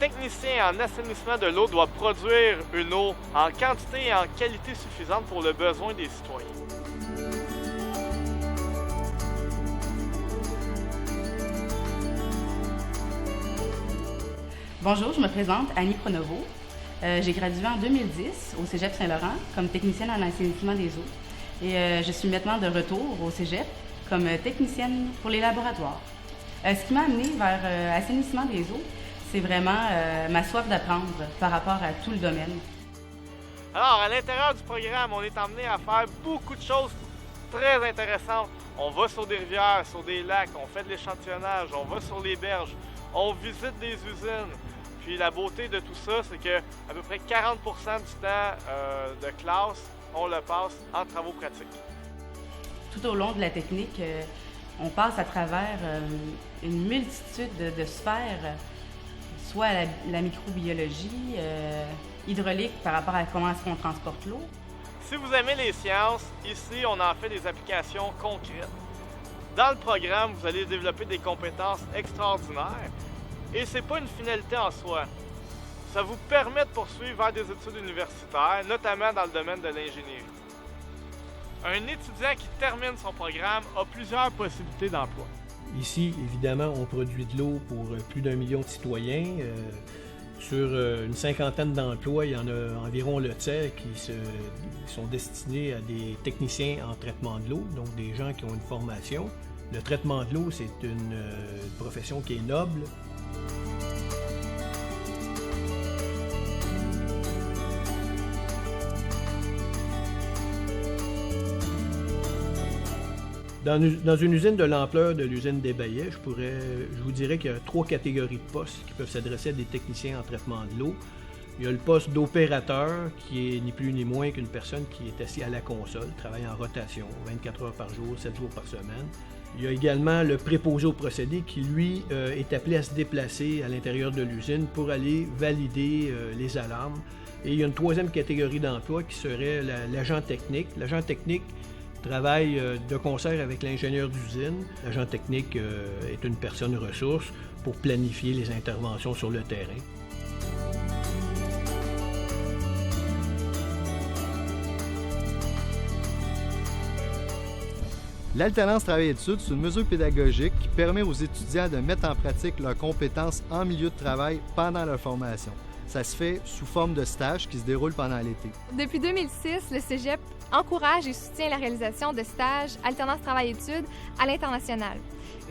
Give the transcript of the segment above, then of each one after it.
technicien en assainissement de l'eau doit produire une eau en quantité et en qualité suffisante pour le besoin des citoyens. Bonjour, je me présente, Annie Pronovo. J'ai gradué en 2010 au Cégep Saint-Laurent comme technicienne en assainissement des eaux. Et je suis maintenant de retour au Cégep comme technicienne pour les laboratoires. Ce qui m'a amenée vers assainissement des eaux, c'est vraiment ma soif d'apprendre par rapport à tout le domaine. Alors, à l'intérieur du programme, on est amené à faire beaucoup de choses très intéressantes. On va sur des rivières, sur des lacs, on fait de l'échantillonnage, on va sur les berges, on visite des usines. Puis la beauté de tout ça, c'est que à peu près 40% du temps de classe, on le passe en travaux pratiques. Tout au long de la technique, on passe à travers une multitude de sphères, soit la microbiologie, hydraulique par rapport à comment est-ce qu'on transporte l'eau. Si vous aimez les sciences, ici on en fait des applications concrètes. Dans le programme, vous allez développer des compétences extraordinaires. Et c'est pas une finalité en soi. Ça vous permet de poursuivre vers des études universitaires, notamment dans le domaine de l'ingénierie. Un étudiant qui termine son programme a plusieurs possibilités d'emploi. Ici, évidemment, on produit de l'eau pour plus d'1 million de citoyens. Sur une cinquantaine d'emplois, il y en a environ le tiers qui sont destinés à des techniciens en traitement de l'eau, donc des gens qui ont une formation. Le traitement de l'eau, c'est une profession qui est noble. Dans une usine de l'ampleur de l'usine des Baillets, je vous dirais qu'il y a 3 catégories de postes qui peuvent s'adresser à des techniciens en traitement de l'eau. Il y a le poste d'opérateur, qui est ni plus ni moins qu'une personne qui est assise à la console, travaille en rotation, 24 heures par jour, 7 jours par semaine. Il y a également le préposé au procédé qui, lui, est appelé à se déplacer à l'intérieur de l'usine pour aller valider les alarmes. Et il y a une 3e catégorie d'emploi qui serait l'agent technique. L'agent technique travaille de concert avec l'ingénieur d'usine. L'agent technique est une personne ressource pour planifier les interventions sur le terrain. L'alternance travail-études, c'est une mesure pédagogique qui permet aux étudiants de mettre en pratique leurs compétences en milieu de travail pendant leur formation. Ça se fait sous forme de stage qui se déroule pendant l'été. Depuis 2006, le Cégep encourage et soutient la réalisation de stages alternance travail-études à l'international.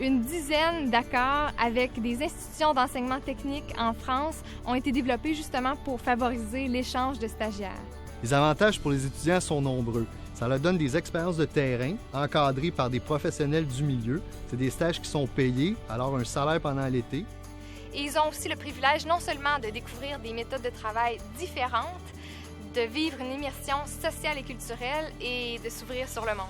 Une dizaine d'accords avec des institutions d'enseignement technique en France ont été développés justement pour favoriser l'échange de stagiaires. Les avantages pour les étudiants sont nombreux. Ça leur donne des expériences de terrain encadrées par des professionnels du milieu. C'est des stages qui sont payés, alors un salaire pendant l'été. Et ils ont aussi le privilège non seulement de découvrir des méthodes de travail différentes, de vivre une immersion sociale et culturelle et de s'ouvrir sur le monde.